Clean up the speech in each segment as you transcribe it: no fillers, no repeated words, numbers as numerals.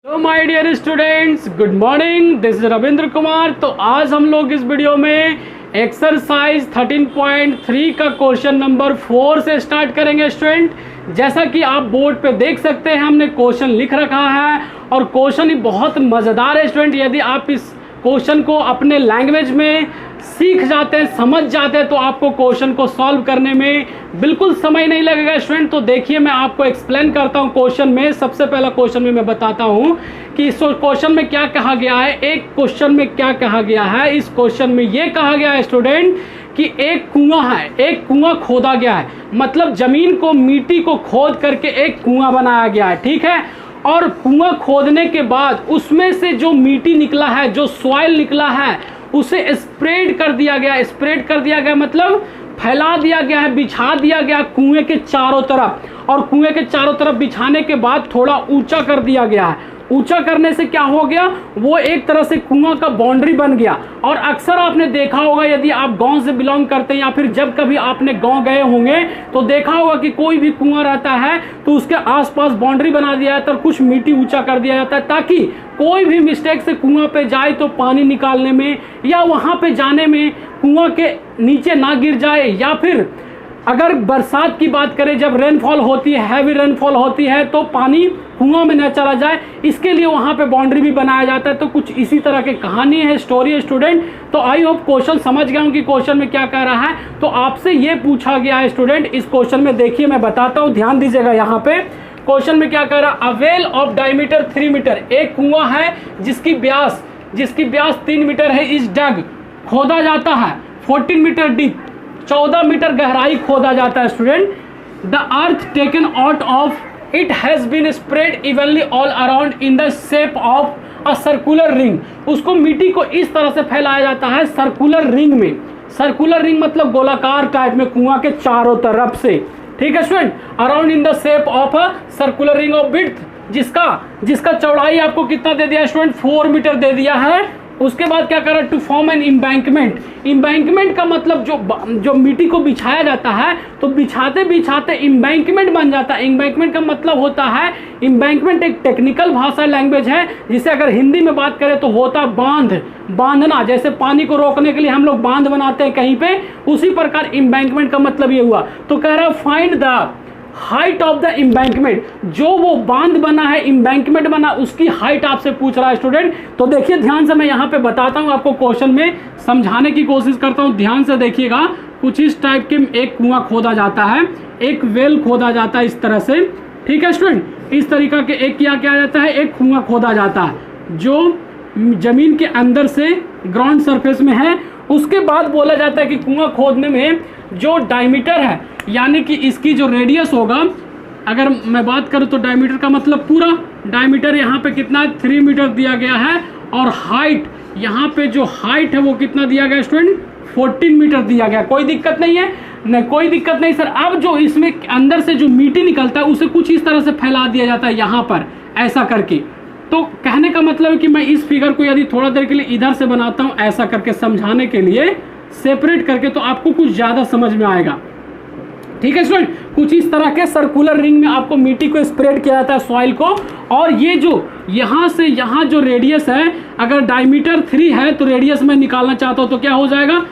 तो my dear students, good morning. This is Rabindra Kumar. तो आज हम लोग इस वीडियो में एक्सरसाइज 13.3 का क्वेश्चन नंबर 4 से स्टार्ट करेंगे स्टूडेंट। जैसा कि आप बोर्ड पे देख सकते हैं, हमने क्वेश्चन लिख रखा है और क्वेश्चन ही बहुत मज़ेदार है स्टूडेंट। यदि आप इस क्वेश्चन को अपने लैंग्वेज में सीख जाते हैं, समझ जाते हैं, तो आपको क्वेश्चन को सॉल्व करने में बिल्कुल समय नहीं लगेगा स्टूडेंट। तो देखिए, मैं आपको एक्सप्लेन करता हूं क्वेश्चन में। सबसे पहला क्वेश्चन में मैं बताता हूं कि इस क्वेश्चन में क्या कहा गया है। एक क्वेश्चन में क्या कहा गया है, इस क्वेश्चन में ये कहा गया है स्टूडेंट कि एक कुआं है, एक कुआं खोदा गया है। मतलब जमीन को, मिट्टी को खोद करके एक कुआं बनाया गया है, ठीक है। और कुआं खोदने के बाद उसमें से जो मिट्टी निकला है, जो सॉइल निकला है, उसे स्प्रेड कर दिया गया। स्प्रेड कर दिया गया मतलब फैला दिया गया है, बिछा दिया गया कुएं के चारों तरफ। और कुएं के चारों तरफ बिछाने के बाद थोड़ा ऊंचा कर दिया गया है। ऊंचा करने से क्या हो गया, वो एक तरह से कुआं का बाउंड्री बन गया। और अक्सर आपने देखा होगा, यदि आप गांव से बिलोंग करते हैं या फिर जब कभी आपने गांव गए होंगे तो देखा होगा कि कोई भी कुआं रहता है तो उसके आसपास बाउंड्री बना दिया जाता है और कुछ मिट्टी ऊंचा कर दिया जाता है, ताकि कोई भी मिस्टेक से कुआं पे जाए तो पानी निकालने में या वहां पे जाने में कुआं के नीचे ना गिर जाए। या फिर अगर बरसात की बात करें, जब रेनफॉल होती है, हैवी रेनफॉल होती है, तो पानी कुआं में न चला जाए, इसके लिए वहां पे बाउंड्री भी बनाया जाता है। तो कुछ इसी तरह की कहानी है, स्टोरी है स्टूडेंट। तो आई होप क्वेश्चन समझ गया हूं कि क्वेश्चन में क्या कह रहा है। तो आपसे ये पूछा गया है स्टूडेंट, इस क्वेश्चन में देखिए मैं बताता हूं, ध्यान दीजिएगा। यहाँ पे क्वेश्चन में क्या कह रहा है, a well of diameter 3 metre, एक कुआं है जिसकी व्यास 3 मीटर है, इस डग खोदा जाता है 14 मीटर डीप, 14 मीटर गहराई खोदा जाता है student. The earth taken out of it has been spread evenly all around in the shape of a circular ring. उसको मिट्टी को इस तरह से फैलाया जाता है सर्कुलर रिंग में। सर्कुलर रिंग मतलब गोलाकार टाइप में, कुआं के चारों तरफ से, ठीक है student. Around in the shape of a circular ring of width, जिसका चौड़ाई आपको कितना दे दिया स्टूडेंट, 4 मीटर दे दिया है। उसके बाद क्या कर रहा है, to form an embankment. Embankment का मतलब जो मिट्टी को बिछाया जाता है, तो बिछाते बिछाते इम्बैंकमेंट बन जाता है। इम्बैंकमेंट का मतलब होता है, इम्बैंकमेंट एक टेक्निकल भाषा लैंग्वेज है, जिसे अगर हिंदी में बात करें तो होता बांधना। जैसे पानी को रोकने के लिए हम लोग बांध बनाते हैं कहीं पे, उसी प्रकार इम्बैंकमेंट का मतलब ये हुआ। तो कह रहा है find the height of the embankment, जो वो बांध बना है, इम्बैंकमेंट बना, उसकी हाइट आपसे पूछ रहा है स्टूडेंट। तो देखिए ध्यान से, मैं यहाँ पे बताता हूँ आपको, क्वेश्चन में समझाने की कोशिश करता हूँ, ध्यान से देखिएगा। कुछ इस टाइप के एक कुआं खोदा जाता है, एक वेल खोदा जाता है इस तरह से, ठीक है स्टूडेंट। इस तरीका के एक क्या किया जाता है, एक कुआं खोदा जाता है जो जमीन के अंदर से ग्राउंड सरफेस में है। उसके बाद बोला जाता है कि कुआं खोदने में जो डायमीटर है, यानी कि इसकी जो रेडियस होगा, अगर मैं बात करूं तो डायमीटर का मतलब पूरा डायमीटर यहाँ पे कितना, 3 मीटर दिया गया है। और हाइट, यहाँ पे जो हाइट है वो कितना दिया गया स्टूडेंट, 14 मीटर दिया गया। कोई दिक्कत नहीं है, नहीं कोई दिक्कत नहीं सर। अब जो इसमें अंदर से जो मिट्टी निकलता है, उसे कुछ इस तरह से फैला दिया जाता है यहाँ पर, ऐसा करके। तो कहने का मतलब है कि मैं इस फिगर को यदि थोड़ा देर के लिए इधर से बनाता हूँ, ऐसा करके समझाने के लिए, सेपरेट करके, तो आपको कुछ ज़्यादा समझ में आएगा, ठीक है स्टूडेंट। कुछ इस तरह के सर्कुलर रिंग में आपको मिट्टी को स्प्रेड किया जाता है, सॉइल को। और ये जो यहाँ से यहाँ जो रेडियस है, अगर डायमीटर 3 है तो रेडियस मैं निकालना चाहता हूँ, तो क्या हो जाएगा,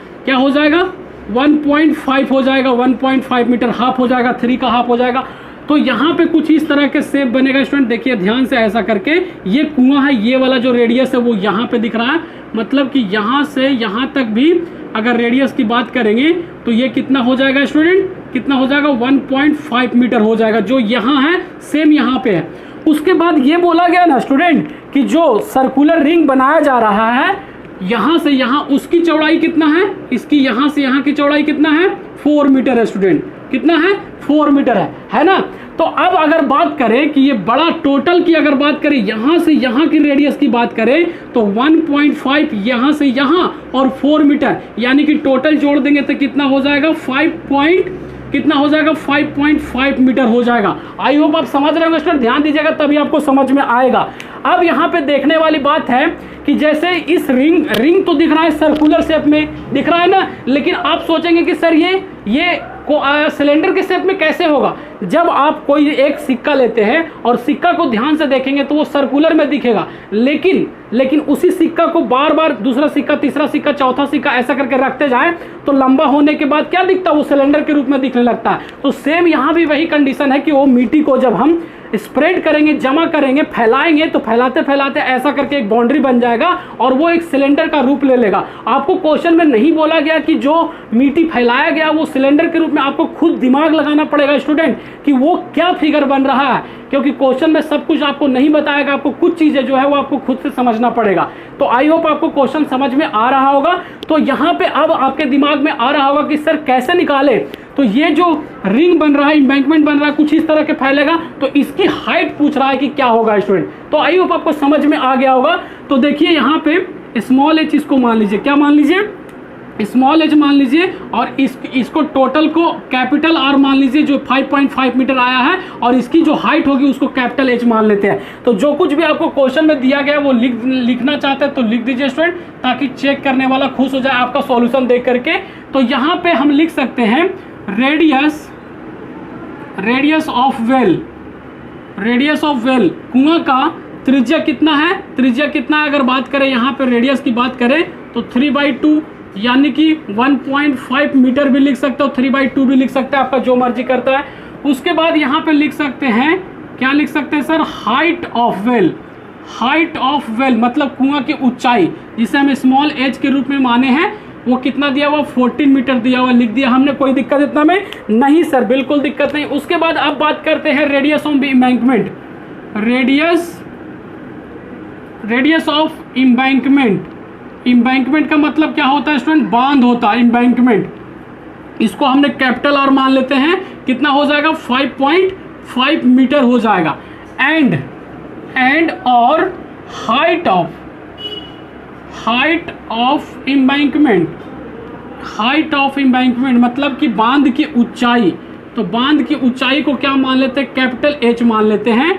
1.5 हो जाएगा, 1.5 मीटर, हाफ हो जाएगा, 3 का हाफ हो जाएगा। तो यहाँ पे कुछ इस तरह के शेप बनेगा स्टूडेंट। देखिए ध्यान से, ऐसा करके ये कुआं है, ये वाला जो रेडियस है वो यहाँ पे दिख रहा है। मतलब कि यहाँ से यहाँ तक भी अगर रेडियस की बात करेंगे तो ये कितना हो जाएगा स्टूडेंट, कितना हो जाएगा, 1.5 मीटर हो जाएगा, जो यहाँ है सेम यहाँ पे है। उसके बाद ये बोला गया ना स्टूडेंट कि जो सर्कुलर रिंग बनाया जा रहा है, यहाँ से यहाँ, उसकी चौड़ाई कितना है, इसकी यहाँ से यहाँ की चौड़ाई कितना है, 4 मीटर है स्टूडेंट। कितना है, 4 मीटर है ना। तो अब अगर बात करें कि ये बड़ा टोटल की अगर बात करें, यहाँ से यहाँ की रेडियस की बात करें, तो 1.5 यहाँ से यहाँ और 4 मीटर, यानी कि टोटल जोड़ देंगे तो कितना हो जाएगा, 5.5 मीटर हो जाएगा। आई होप आप समझ रहे होंगे स्टूडेंट, ध्यान दीजिएगा तभी आपको समझ में आएगा। अब यहाँ पे देखने वाली बात है कि जैसे इस रिंग तो दिख रहा है सर्कुलर शेप में दिख रहा है ना, लेकिन आप सोचेंगे कि सर ये सिलेंडर के शेप में कैसे होगा, जब आप कोई एक सिक्का लेते हैं और सिक्का को ध्यान से देखेंगे तो वो सर्कुलर में दिखेगा, लेकिन उसी सिक्का को बार बार दूसरा सिक्का, तीसरा सिक्का, चौथा सिक्का ऐसा करके रखते जाएं तो लंबा होने के बाद क्या दिखता है, वो सिलेंडर के रूप में दिखने लगता है। तो सेम यहाँ भी वही कंडीशन है कि वो मिट्टी को जब हम स्प्रेड करेंगे, जमा करेंगे, फैलाएंगे तो फैलाते फैलाते ऐसा करके एक बाउंड्री बन जाएगा और वो एक सिलेंडर का रूप ले लेगा। आपको क्वेश्चन में नहीं बोला गया कि जो मिट्टी फैलाया गया वो सिलेंडर के रूप में, आपको खुद दिमाग लगाना पड़ेगा स्टूडेंट कि वो क्या फिगर बन रहा है, क्योंकि क्वेश्चन में सब कुछ आपको नहीं बताएगा, आपको कुछ चीजें जो है वो आपको खुद से समझना पड़ेगा। तो आई होप आपको क्वेश्चन समझ में आ रहा होगा। तो यहाँ पे अब आपके दिमाग में आ रहा होगा कि सर कैसे निकाले, तो ये जो रिंग बन रहा है, एम्बैंकमेंट बन रहा है, कुछ इस तरह के फैलेगा, तो इसकी हाइट पूछ रहा है कि क्या होगा स्टूडेंट। तो आई होप आपको समझ में आ गया होगा। तो देखिए यहाँ पे स्मॉल एच इसको मान लीजिए, क्या मान लीजिए, स्मॉल एच मान लीजिए, और इसको टोटल को कैपिटल आर मान लीजिए जो 5.5 मीटर आया है, और इसकी जो हाइट होगी उसको कैपिटल एच मान लेते हैं। तो जो कुछ भी आपको क्वेश्चन में दिया गया वो लिखना चाहते हैं तो लिख दीजिए स्टूडेंट, ताकि चेक करने वाला खुश हो जाए आपका सॉल्यूशन देख करके। तो यहाँ पे हम लिख सकते हैं रेडियस ऑफ वेल, कुआं का त्रिज्या कितना है, अगर बात करें यहाँ पे रेडियस की बात करें तो 3/2 यानी कि 1.5 मीटर भी लिख सकते हो, 3/2 भी लिख सकते हैं, आपका जो मर्जी करता है। उसके बाद यहाँ पे लिख सकते हैं, क्या लिख सकते हैं सर, हाइट ऑफ वेल मतलब कुआं की ऊंचाई, जिसे हम स्मॉल एच के रूप में माने हैं, वो कितना दिया हुआ, 14 मीटर दिया हुआ, लिख दिया हमने। कोई दिक्कत इतना में नहीं सर, बिल्कुल दिक्कत नहीं। उसके बाद अब बात करते हैं radius of embankment, radius of embankment का मतलब क्या होता है स्टूडेंट, बांध होता है एम्बैंकमेंट। इसको हमने कैपिटल आर मान लेते हैं, कितना हो जाएगा, 5.5 मीटर हो जाएगा। एंड और हाइट ऑफ एम्बैंकमेंट मतलब कि बांध की ऊंचाई। तो बांध की ऊंचाई को क्या मान लेते हैं, कैपिटल एच मान लेते हैं।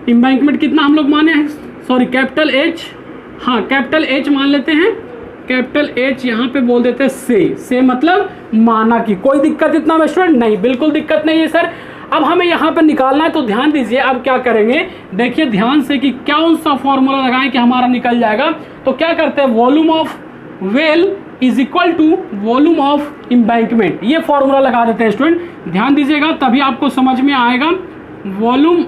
एम्बैंकमेंट कितना हम लोग माने हैं, सॉरी कैपिटल एच, हाँ कैपिटल एच मान लेते हैं, कैपिटल एच यहाँ पे बोल देते हैं से मतलब माना की। कोई दिक्कत इतना में स्टूडेंट नहीं, बिल्कुल दिक्कत नहीं है सर। अब हमें यहाँ पर निकालना है तो ध्यान दीजिए, अब क्या करेंगे, देखिए ध्यान से कि कौन सा फॉर्मूला लगाएं कि हमारा निकल जाएगा। तो क्या करते हैं, volume of well is equal to volume of embankment, ये फॉर्मूला लगा देते हैं स्टूडेंट, ध्यान दीजिएगा तभी आपको समझ में आएगा। वॉल्यूम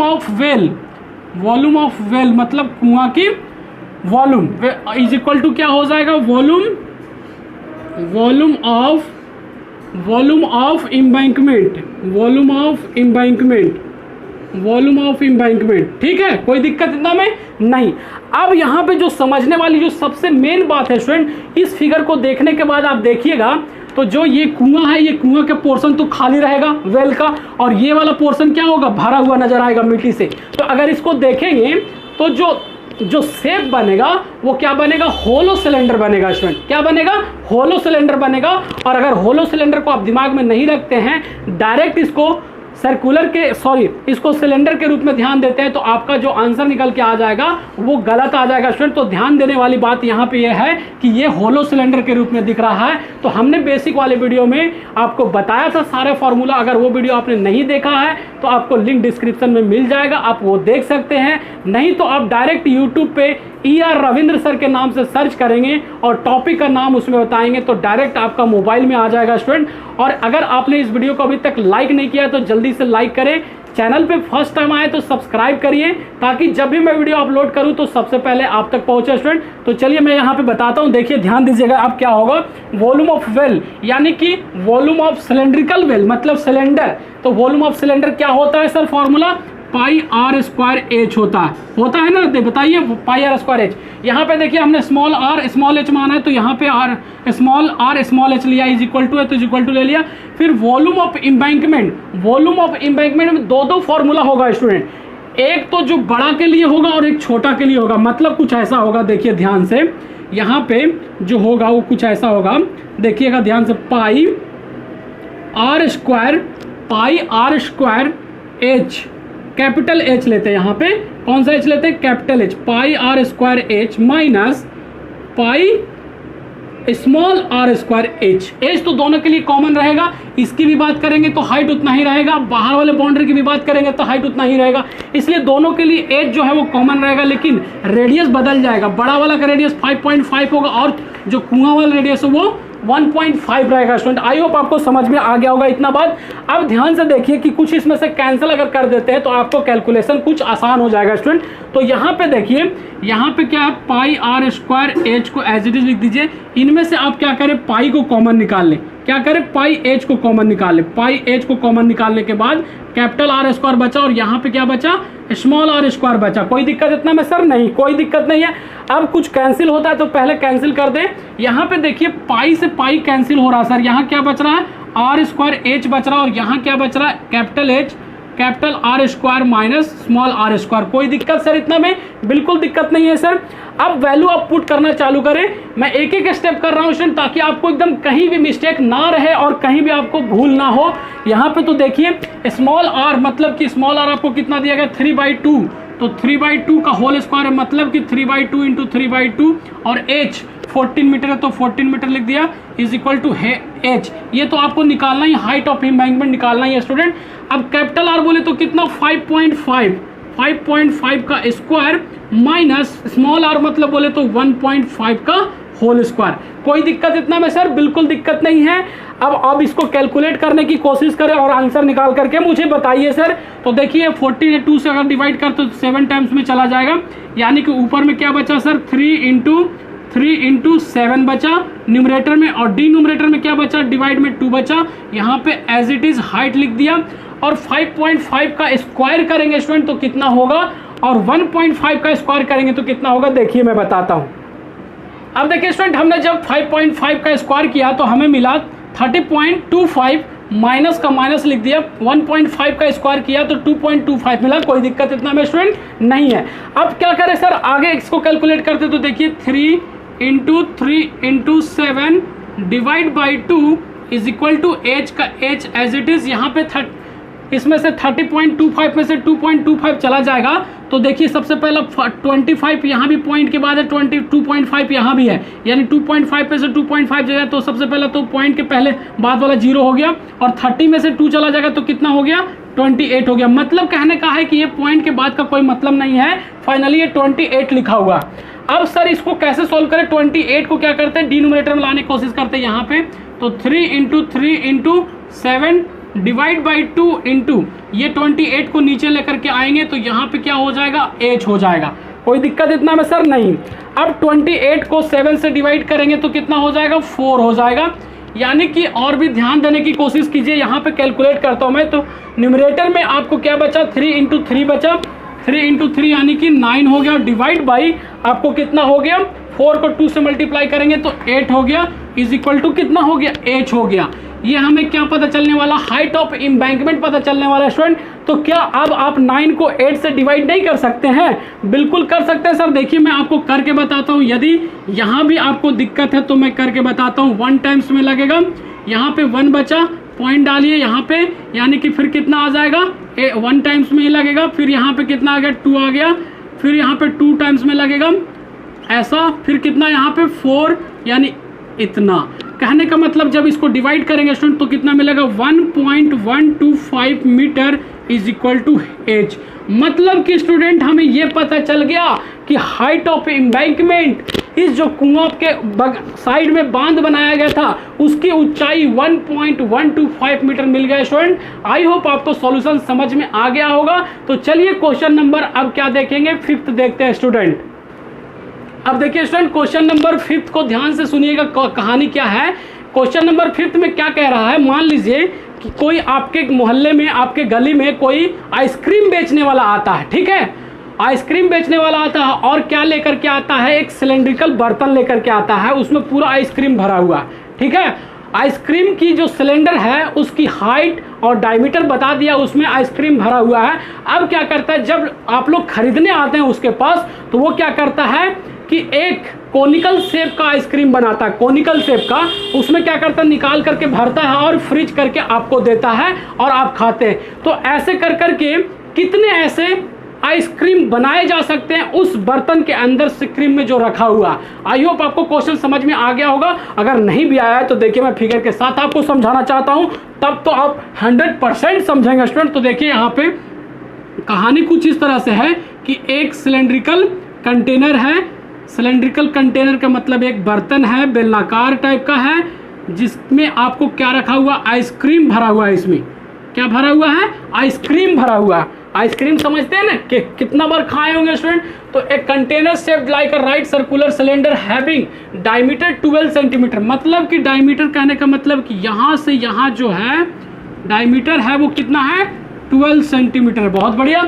ऑफ वेल मतलब कुआं की वॉल्यूम इज इक्वल टू क्या हो जाएगा, वॉल्यूम ऑफ एम्बैंकमेंट, ठीक है, कोई दिक्कत इतना में नहीं। अब यहाँ पे जो समझने वाली जो सबसे मेन बात है स्टूडेंट, इस फिगर को देखने के बाद आप देखिएगा तो जो ये कुआं है, ये कुआं का पोर्शन तो खाली रहेगा वेल का, और ये वाला पोर्शन क्या होगा, भरा हुआ नजर आएगा मिट्टी से। तो अगर इसको देखेंगे तो जो शेप बनेगा वो क्या बनेगा, होलो सिलेंडर बनेगा स्टूडेंट। क्या बनेगा, होलो सिलेंडर बनेगा। और अगर होलो सिलेंडर को आप दिमाग में नहीं रखते हैं, डायरेक्ट इसको इसको सिलेंडर के रूप में ध्यान देते हैं, तो आपका जो आंसर निकल के आ जाएगा वो गलत आ जाएगा स्टूडेंट। तो ध्यान देने वाली बात यहाँ पे ये है कि ये होलो सिलेंडर के रूप में दिख रहा है। तो हमने बेसिक वाले वीडियो में आपको बताया था सारे फॉर्मूला, अगर वो वीडियो आपने नहीं देखा है तो आपको लिंक डिस्क्रिप्शन में मिल जाएगा, आप वो देख सकते हैं। नहीं तो आप डायरेक्ट यूट्यूब पे ER रविंद्र सर के नाम से सर्च करेंगे और टॉपिक का नाम उसमें बताएंगे तो डायरेक्ट आपका मोबाइल में आ जाएगा स्टूडेंट। और अगर आपने इस वीडियो को अभी तक लाइक नहीं किया तो जल्दी से लाइक करें, चैनल पे फर्स्ट टाइम आए तो सब्सक्राइब करिए, ताकि जब भी मैं वीडियो अपलोड करूं तो सबसे पहले आप तक पहुंचे स्टूडेंट। तो चलिए मैं यहाँ पे बताता हूँ, देखिए ध्यान दीजिएगा। अब क्या होगा, वॉल्यूम ऑफ वेल यानी कि वॉल्यूम ऑफ सिलेंड्रिकल वेल मतलब सिलेंडर। तो वॉल्यूम ऑफ सिलेंडर क्या होता है सर, फॉर्मूला πr² होता है ना, बताइए πr²h। यहाँ पे देखिए हमने स्मॉल r स्मॉल h माना है, तो यहाँ पे r स्मॉल h लिया, इज इक्वल टू है तो इज इक्वल टू ले लिया। फिर वॉल्यूम ऑफ एम्बैंकमेंट में दो फॉर्मूला होगा स्टूडेंट, एक तो जो बड़ा के लिए होगा और एक छोटा के लिए होगा। मतलब कुछ ऐसा होगा, देखिए ध्यान से, यहाँ पे जो होगा वो कुछ ऐसा होगा, देखिएगा ध्यान से, πr²h, कैपिटल H लेते हैं, यहाँ पे कौन सा H लेते हैं, capital H, πr² H minus small r square h. H तो दोनों के लिए कॉमन रहेगा, इसकी भी बात करेंगे तो हाइट उतना ही रहेगा, बाहर वाले बाउंड्री की भी बात करेंगे तो हाइट उतना ही रहेगा, इसलिए दोनों के लिए एच जो है वो कॉमन रहेगा, लेकिन रेडियस बदल जाएगा। बड़ा वाला का रेडियस 5.5 होगा और जो कुआं वाला रेडियस है वो 1.5 रहेगा। स्टूडेंट आई होप आपको समझ में आ गया होगा इतना बात। अब ध्यान से देखिए कि कुछ इसमें से कैंसिल अगर कर देते हैं तो आपको कैलकुलेशन कुछ आसान हो जाएगा स्टूडेंट। तो यहाँ पे देखिए, यहाँ पे क्या है, पाई आर स्क्वायर एच को एज इट इज लिख दीजिए। इनमें से आप क्या करें, पाई को कॉमन निकाल लें। क्या करें, पाई एच को कॉमन निकाल लें। पाई एच को कॉमन निकालने के बाद कैपिटल आर स्क्वायर बचा और यहाँ पे क्या बचा, स्मॉल आर स्क्वायर बचा। कोई दिक्कत इतना में सर? नहीं, कोई दिक्कत नहीं है। अब कुछ कैंसिल होता है तो पहले कैंसिल कर दे। यहाँ पे देखिए पाई से पाई कैंसिल हो रहा है सर, यहाँ क्या बच रहा है, आर स्क्वायर एच बच रहा है और यहाँ क्या बच रहा है, capital h capital are square minus small r square. कोई दिक्कत सर इतना में? बिल्कुल दिक्कत नहीं है सर। अब वैल्यू आप पुट करना चालू करें। मैं एक एक स्टेप कर रहा हूँ स्टूडेंट ताकि आपको एकदम कहीं भी मिस्टेक ना रहे और कहीं भी आपको भूल ना हो। यहाँ पे तो देखिए स्मॉल आर मतलब कि स्मॉल आर आपको कितना दिया गया, 3/2। तो 3/2 का होल स्क्वायर है मतलब कि 3/2 इंटू 3/2 और एच 14 मीटर है तो 14 मीटर लिख दिया इज इक्वल टू एच। ये तो आपको निकालना ही, हाइट ऑफ एम्बैंकमेंट निकालना ही है स्टूडेंट। अब कैपिटल आर बोले तो कितना, 5.5 का स्क्वायर माइनस स्मॉल आर मतलब बोले तो 1.5 का होल स्क्वायर। कोई दिक्कत इतना में सर? बिल्कुल दिक्कत नहीं है। अब इसको कैलकुलेट करने की कोशिश करें और आंसर निकाल करके मुझे बताइए सर। तो देखिए 42 से अगर डिवाइड कर तो 7 टाइम्स में चला जाएगा, यानी कि ऊपर में क्या बचा सर, 3 इंटू 7 बचा न्यूमरेटर में और डिनोमिनेटर में क्या बचा, डिवाइड में 2 बचा। यहाँ पे एज इट इज हाइट लिख दिया और 5.5 का स्क्वायर करेंगे स्टूडेंट तो कितना होगा और 1.5 का स्क्वायर करेंगे तो कितना होगा, देखिए मैं बताता हूँ। अब देखिए स्टूडेंट, हमने जब 5.5 का स्क्वायर किया तो हमें मिला 30.25, माइनस का माइनस लिख दिया, 1.5 का स्क्वायर किया तो 2.25 मिला। कोई दिक्कत इतना में स्टूडेंट नहीं है। अब क्या करें सर, आगे इसको कैलकुलेट करते तो देखिए 3 into 7 divide by 2 is equal to h का एच एज इट इज। यहाँ पे इसमें से 30.25 में से 2.25 चला जाएगा तो देखिए सबसे पहला 25 यहाँ भी पॉइंट के बाद है, 22.5 यहाँ भी है, यानी 2.5 पे से 2.5 जाएगा तो सबसे पहला तो पॉइंट के पहले बाद वाला 0 हो गया और 30 में से 2 चला जाएगा तो कितना हो गया, 28 हो गया। मतलब कहने का है कि ये पॉइंट के बाद का कोई मतलब नहीं है, फाइनली ये 28 लिखा हुआ। अब सर इसको कैसे सोल्व करें, 28 को क्या करते हैं, डिनोमिनेटर में लाने की कोशिश करते हैं यहाँ पे। तो 3 इंटू 7 डिवाइड बाई 2 इंटू ये 28 को नीचे लेकर के आएंगे तो यहाँ पे क्या हो जाएगा, h हो जाएगा। कोई दिक्कत इतना में सर नहीं। अब 28 को 7 से डिवाइड करेंगे तो कितना हो जाएगा, 4 हो जाएगा। यानी कि और भी ध्यान देने की कोशिश कीजिए, यहाँ पे कैलकुलेट करता हूँ मैं। तो न्यूमरेटर में आपको क्या बचा, 3 इंटू 3 बचा, 3 इंटू 3 यानी कि 9 हो गया, डिवाइड बाई आपको कितना हो गया, 4 को 2 से मल्टीप्लाई करेंगे तो 8 हो गया, इज इक्वल टू कितना हो गया, h हो गया। ये हमें क्या पता चलने वाला, हाइट ऑफ एम्बैंकमेंट पता चलने वाला स्टूडेंट। तो क्या अब आप 9 को 8 से डिवाइड नहीं कर सकते हैं? बिल्कुल कर सकते हैं सर। देखिए मैं आपको करके बताता हूँ, यदि यहाँ भी आपको दिक्कत है तो मैं करके बताता हूँ। 1 टाइम्स में लगेगा, यहाँ पे 1 बचा, पॉइंट डालिए यहाँ पे, यानी कि फिर कितना आ जाएगा, 1 टाइम्स में ही लगेगा, फिर यहाँ पे कितना आ गया, 2 आ गया, फिर यहाँ पे 2 टाइम्स में लगेगा ऐसा, फिर कितना यहाँ पे 4, यानी इतना। कहने का मतलब जब इसको डिवाइड करेंगे स्टूडेंट तो कितना मिलेगा, 1.125 metre is equal to h। मतलब कि स्टूडेंट हमें ये पता चल गया कि हाइट ऑफ एम्बैंकमेंट, इस जो कुआं के साइड में बांध बनाया गया था उसकी ऊंचाई 1.125 मीटर मिल गया स्टूडेंट। आई होप आपको सॉल्यूशन समझ में आ गया होगा। तो चलिए क्वेश्चन नंबर अब क्या देखेंगे, 5th देखते हैं स्टूडेंट। अब देखिए स्टूडेंट, क्वेश्चन नंबर 5th को ध्यान से सुनिएगा, कहानी क्या है। क्वेश्चन नंबर 5th में क्या कह रहा है, मान लीजिए कि कोई आपके मोहल्ले में, आपके गली में कोई आइसक्रीम बेचने वाला आता है, ठीक है। आइसक्रीम बेचने वाला आता है और क्या लेकर के आता है, एक सिलेंड्रिकल बर्तन लेकर के आता है, उसमें पूरा आइसक्रीम भरा हुआ है, ठीक है। आइसक्रीम की जो सिलेंडर है उसकी हाइट और डायमीटर बता दिया, उसमें आइसक्रीम भरा हुआ है। अब क्या करता है, जब आप लोग खरीदने आते हैं उसके पास तो वो क्या करता है कि एक कोनिकल शेप का आइसक्रीम बनाता है, कोनिकल शेप का, उसमें क्या करता है, निकाल करके भरता है और फ्रीज करके आपको देता है और आप खाते हैं। तो ऐसे कर करके कितने ऐसे आइसक्रीम बनाए जा सकते हैं उस बर्तन के अंदर से क्रीम में जो रखा हुआ। आई होप आपको क्वेश्चन समझ में आ गया होगा। अगर नहीं भी आया है तो देखिए मैं फिगर के साथ आपको समझाना चाहता हूं, तब तो आप 100% समझेंगे स्टूडेंट। तो देखिए यहाँ पे कहानी कुछ इस तरह से है कि एक सिलेंड्रिकल कंटेनर है। सिलेंड्रिकल कंटेनर का मतलब एक बर्तन है, बेलनाकार टाइप का है, जिसमें आपको क्या रखा हुआ, आइसक्रीम भरा हुआ है। इसमें क्या भरा हुआ है, आइसक्रीम भरा हुआ। आइसक्रीम समझते हैं ना कि कितना बार खाए होंगे स्टूडेंट। तो एक container shaped like a right circular cylinder having diameter 12 centimetre, मतलब कि डायमीटर कहने का मतलब कि यहाँ से यहाँ जो है डायमीटर है वो कितना है, 12 सेंटीमीटर। बहुत बढ़िया।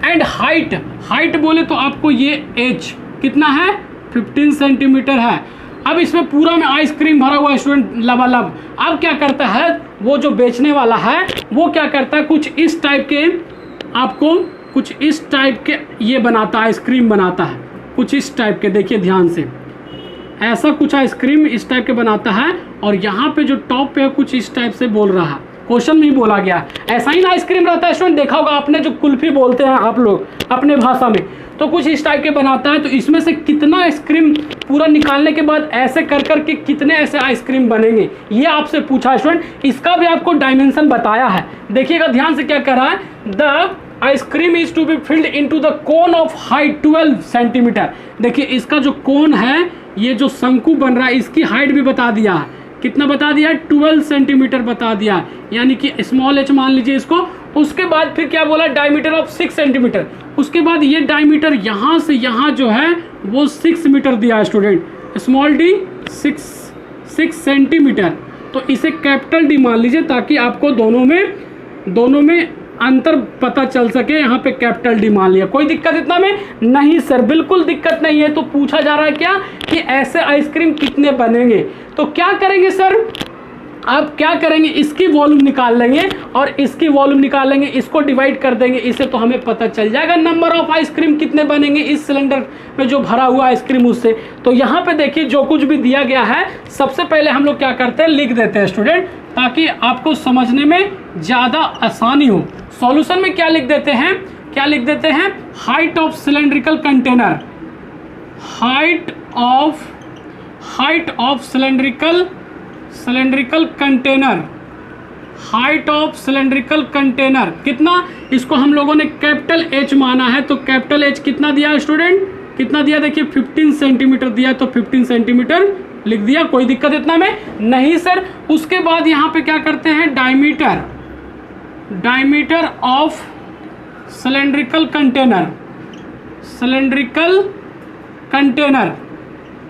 एंड हाइट, हाइट बोले तो आपको ये एज कितना है, 15 सेंटीमीटर है। अब इसमें पूरा में आइसक्रीम भरा हुआ है स्टूडेंट, लबालब। अब क्या करता है वो जो बेचने वाला है, वो क्या करता है, कुछ इस टाइप के, आपको कुछ इस टाइप के ये बनाता है, आइसक्रीम बनाता है कुछ इस टाइप के। देखिए ध्यान से, ऐसा कुछ आइसक्रीम इस टाइप के बनाता है, और यहाँ पे जो टॉप पे है कुछ इस टाइप से बोल रहा है, क्वेश्चन में ही बोला गया। ऐसा ही ना आइसक्रीम रहता है स्टूडेंट, देखा होगा आपने, जो कुल्फी बोलते हैं आप लोग अपने भाषा में, तो कुछ इस टाइप के बनाता है। तो इसमें से कितना आइसक्रीम पूरा निकालने के बाद ऐसे कर करके कितने ऐसे आइसक्रीम बनेंगे, ये आपसे पूछा है स्टूडेंट। इसका भी आपको डायमेंशन बताया है। देखिएगा ध्यान से क्या कर रहा है, the ice cream is to be filled into the cone of height 12 centimetre. देखिए इसका जो कोन है, ये जो शंकु बन रहा है, इसकी हाइट भी बता दिया है। कितना बता दिया है, 12 सेंटीमीटर बता दिया है, यानी कि स्मॉल एच मान लीजिए इसको। उसके बाद फिर क्या बोला, डायमीटर ऑफ 6 सेंटीमीटर। उसके बाद ये डायमीटर यहाँ से यहाँ जो है वो 6 मीटर दिया है स्टूडेंट, स्मॉल डी 6 सेंटीमीटर। तो इसे कैपिटल डी मान लीजिए, ताकि आपको दोनों में अंतर पता चल सके। यहाँ पे कैपिटल डी मान लिया। कोई दिक्कत इतना में नहीं सर, बिल्कुल दिक्कत नहीं है। तो पूछा जा रहा है क्या, कि ऐसे आइसक्रीम कितने बनेंगे। तो क्या करेंगे सर, अब क्या करेंगे, इसकी वॉल्यूम निकाल लेंगे और इसकी वॉल्यूम निकाल लेंगे, इसको डिवाइड कर देंगे, इससे तो हमें पता चल जाएगा नंबर ऑफ आइसक्रीम कितने बनेंगे इस सिलेंडर में जो भरा हुआ आइसक्रीम उससे। तो यहाँ पे देखिए जो कुछ भी दिया गया है, सबसे पहले हम लोग क्या करते हैं, लिख देते हैं स्टूडेंट, ताकि आपको समझने में ज़्यादा आसानी हो। सॉल्यूशन में क्या लिख देते हैं, क्या लिख देते हैं, height of cylindrical container, height of cylindrical container, height of cylindrical container कितना, इसको हम लोगों ने कैपिटल एच माना है। तो कैपिटल एच कितना दिया है स्टूडेंट, कितना दिया, देखिए 15 सेंटीमीटर दिया, तो 15 सेंटीमीटर लिख दिया। कोई दिक्कत इतना में नहीं सर। उसके बाद यहाँ पे क्या करते हैं, डायमीटर ऑफ सिलेंड्रिकल कंटेनर,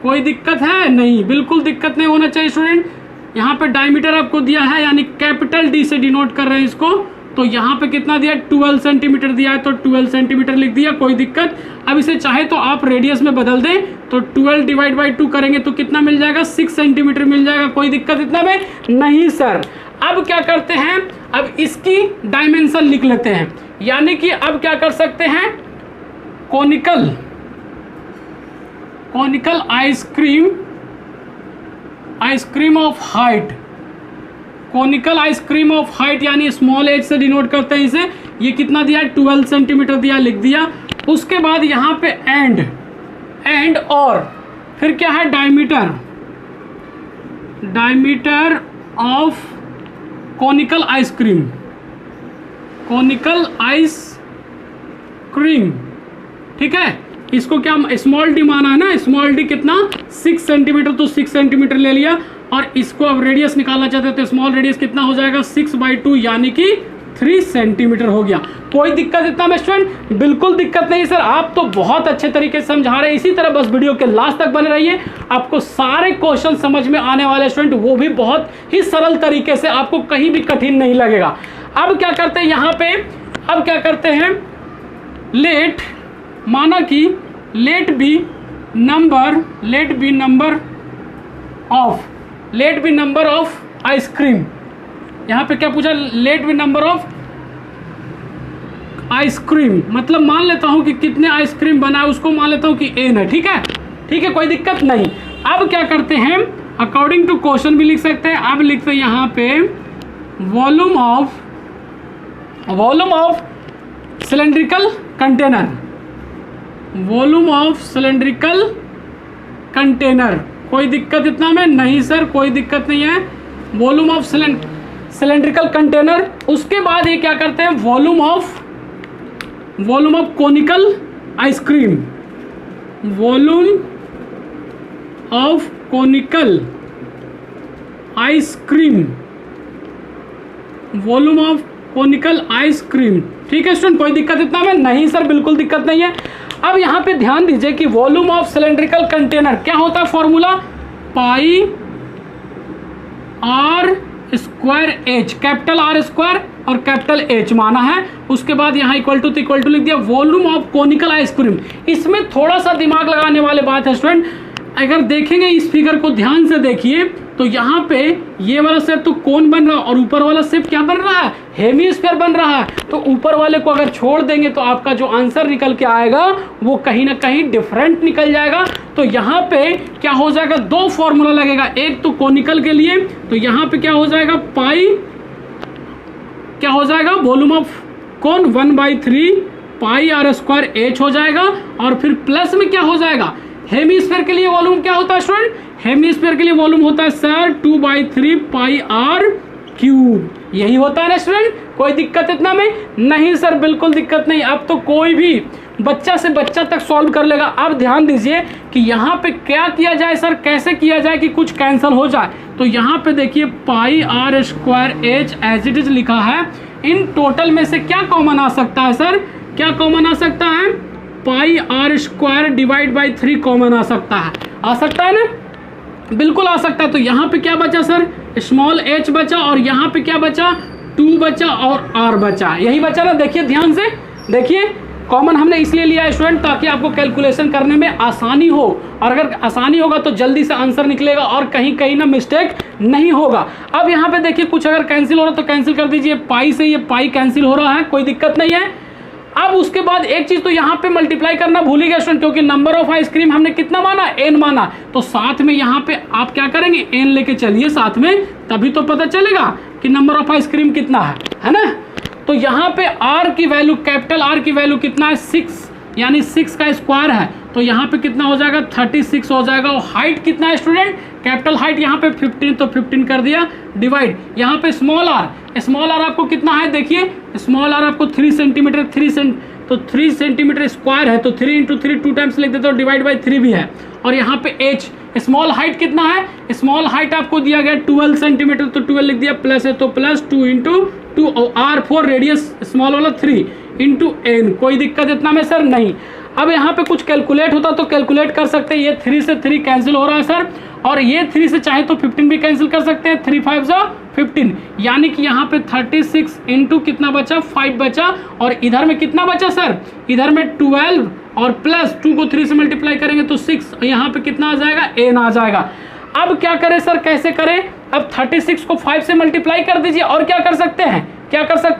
कोई दिक्कत है नहीं, बिल्कुल दिक्कत नहीं होना चाहिए स्टूडेंट। यहाँ पे डायमीटर आपको दिया है, यानी कैपिटल डी से डिनोट कर रहे हैं इसको। तो यहाँ पे कितना दिया, 12 सेंटीमीटर दिया है, तो 12 सेंटीमीटर लिख दिया, कोई दिक्कत। अब इसे चाहे तो आप रेडियस में बदल दें, तो 12 डिवाइड बाई 2 करेंगे तो कितना मिल जाएगा, 6 सेंटीमीटर मिल जाएगा। कोई दिक्कत इतना में नहीं सर। अब क्या करते हैं, अब इसकी डायमेंशन लिख लेते हैं, यानी कि अब क्या कर सकते हैं, conical ice cream of height, conical ice cream of height यानी स्मॉल एच से डिनोट करते हैं इसे। ये कितना दिया, 12 सेंटीमीटर दिया, लिख दिया। उसके बाद यहाँ पे एंड और फिर क्या है, डायमीटर ऑफ कोनिकल आइसक्रीम, ठीक है। इसको क्या स्मॉल डी माना है ना, स्मॉल डी कितना, 6 सेंटीमीटर, तो 6 सेंटीमीटर ले लिया। और इसको अब रेडियस निकालना चाहते हैं तो स्मॉल रेडियस कितना हो जाएगा, 6/2 यानी कि 3 सेंटीमीटर हो गया। कोई दिक्कत इतना में स्टूडेंट, बिल्कुल दिक्कत नहीं सर, आप तो बहुत अच्छे तरीके से समझा रहे हैं। इसी तरह बस वीडियो के लास्ट तक बने रहिए, आपको सारे क्वेश्चन समझ में आने वाले स्टूडेंट, वो भी बहुत ही सरल तरीके से, आपको कहीं भी कठिन नहीं लगेगा। अब क्या करते हैं यहाँ पे, अब क्या करते हैं, लेट माना कि let be number of ice cream. यहाँ पे क्या पूछा, let be number of ice cream, मतलब मान लेता हूँ कि कितने आइसक्रीम बना है, उसको मान लेता हूँ कि n है, ठीक है, कोई दिक्कत नहीं। अब क्या करते हैं, अकॉर्डिंग टू क्वेश्चन भी लिख सकते हैं। अब लिखते हैं यहाँ पे volume of cylindrical container, volume of cylindrical container. कोई दिक्कत इतना में? नहीं सर, कोई दिक्कत नहीं है। Volume of cylindrical container. उसके बाद ये क्या करते हैं, volume of conical ice cream, volume of conical ice cream, volume of conical ice cream. ठीक है स्टूडेंट, कोई दिक्कत इतना में? नहीं सर, बिल्कुल दिक्कत नहीं है। अब यहां पे ध्यान दीजिए कि वॉल्यूम ऑफ सिलेंड्रिकल कंटेनर क्या होता है, formula pi are square H, capital are square और कैपिटल एच माना है। उसके बाद यहाँ इक्वल टू लिख दिया वॉल्यूम ऑफ कोनिकल आइसक्रीम। इसमें थोड़ा सा दिमाग लगाने वाले बात है स्टूडेंट, अगर देखेंगे इस फिगर को ध्यान से देखिए तो यहाँ पे ये वाला शेप तो कोन बन रहा है और ऊपर वाला शेप क्या बन रहा है, हेमीस्फीयर बन रहा है। तो ऊपर वाले को अगर छोड़ देंगे तो आपका जो आंसर निकल के आएगा वो कहीं ना कहीं डिफरेंट निकल जाएगा। तो यहाँ पे क्या हो जाएगा, दो फॉर्मूला लगेगा, एक तो कोनिकल के लिए, तो यहाँ पे क्या हो जाएगा, पाई क्या हो जाएगा, volume of cone 1/3 pi are square H हो जाएगा। और फिर प्लस में क्या हो जाएगा, हेमीस्फीयर के लिए वॉल्यूम क्या होता है स्टूडेंट, हेमीस्फीयर के लिए वॉल्यूम होता है सर 2/3 पाई आर क्यूब। यही होता है ना स्टूडेंट, कोई दिक्कत इतना में? नहीं सर, बिल्कुल दिक्कत नहीं। अब तो कोई भी बच्चा से बच्चा तक सॉल्व कर लेगा। अब ध्यान दीजिए कि यहाँ पे क्या किया जाए सर, कैसे किया जाए कि कुछ कैंसिल हो जाए। तो यहाँ पे देखिए pi are square h as it is लिखा है, इन टोटल में से क्या कॉमन आ सकता है सर, क्या कॉमन आ सकता है, pi are square divide by 3 common आ सकता है ना, बिल्कुल आ सकता है। तो यहाँ पे क्या बचा सर, स्मॉल h बचा और यहाँ पे क्या बचा, 2 बचा और r बचा, यही बचा ना। देखिए ध्यान से देखिए, कॉमन हमने इसलिए लिया है स्टूडेंट ताकि आपको कैलकुलेशन करने में आसानी हो, और अगर आसानी होगा तो जल्दी से आंसर निकलेगा और कहीं ना मिस्टेक नहीं होगा। अब यहाँ पे देखिए कुछ अगर कैंसिल हो रहा है तो कैंसिल कर दीजिए, पाई से ये पाई कैंसिल हो रहा है, कोई दिक्कत नहीं है। अब उसके बाद एक चीज तो यहाँ पे मल्टीप्लाई करना भूल ही गए स्टूडेंट, क्योंकि नंबर ऑफ आइसक्रीम हमने कितना माना, n माना। तो साथ में यहाँ पे आप क्या करेंगे, n लेके चलिए साथ में, तभी तो पता चलेगा कि नंबर ऑफ आइसक्रीम कितना है ना। तो यहाँ पे r की वैल्यू, कैपिटल R की वैल्यू कितना है, 6, यानी 6 का स्क्वायर है। तो यहाँ पे कितना हो जाएगा, 36 हो जाएगा। और हाइट कितना है स्टूडेंट, कैपिटल हाइट यहाँ पे 15, तो 15 कर दिया डिवाइड, यहाँ पे स्मॉल आर आपको कितना है, देखिए स्मॉल आर आपको 3 सेंटीमीटर, तो 3 सेंटीमीटर स्क्वायर है, तो 3 × 3 2 टाइम्स लिख देते हो, डिवाइड बाई 3 भी है। और यहाँ पे एच, स्मॉल हाइट कितना है, स्मॉल हाइट आपको दिया गया 12 सेंटीमीटर, तो 12 लिख दिया, प्लस है तो प्लस 2 × 2 और R4 रेडियस स्मॉल वाला 3 × n। कोई दिक्कत इतना में सर नहीं। अब यहाँ पे कुछ कैलकुलेट होता तो कैलकुलेट कर सकते हैं, ये 3 से 3 कैंसिल हो रहा है सर, और ये 3 से चाहे तो 15 भी कैंसिल कर सकते हैं, 3 5 जा 15, यानी कि यहाँ पे 36 × कितना बचा, 5 बचा। और इधर में कितना बचा सर, इधर में 12 और प्लस 2 को 3 से मल्टीप्लाई करेंगे तो 6, यहाँ पे कितना आ जाएगा, n आ जाएगा। अब क्या करें सर, कैसे करें, अब 36 को 5 से मल्टीप्लाई कर दीजिए, और क्या कर सकते हैं,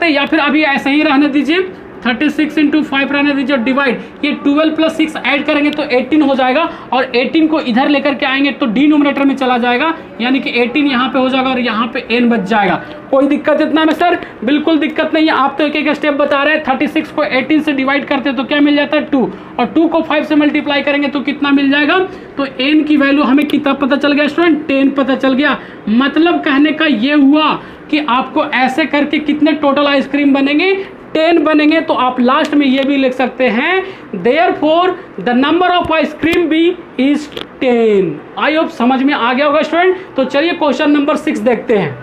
या फिर अभी ऐसे ही रहने दीजिए, 36 × 5 रहने दीजिए, डिवाइड, ये 12 + 6 ऐड करेंगे तो 18 हो जाएगा, और 18 को इधर लेकर के आएंगे तो डिनोमिनेटर में चला जाएगा, यानी कि 18 यहाँ पे हो जाएगा और यहाँ पे n बच जाएगा। कोई दिक्कत इतना में सर, बिल्कुल दिक्कत नहीं है। आप तो एक एक स्टेप बता रहे हैं, 36 को 18 से डिवाइड करते हैं तो क्या मिल जाता है, 2, और 2 को 5 से मल्टीप्लाई करेंगे तो कितना मिल जाएगा, तो n की वैल्यू हमें कितना पता चल गया स्टूडेंट, 10 पता चल गया। मतलब कहने का ये हुआ कि आपको ऐसे करके कितने टोटल आइसक्रीम बनेंगे, 10 बनेंगे। तो आप लास्ट में ये भी लिख सकते हैं, therefore the number of ice cream be is 10। I hope समझ में आ गया होगा स्टूडेंट। तो चलिए क्वेश्चन नंबर 6 देखते हैं।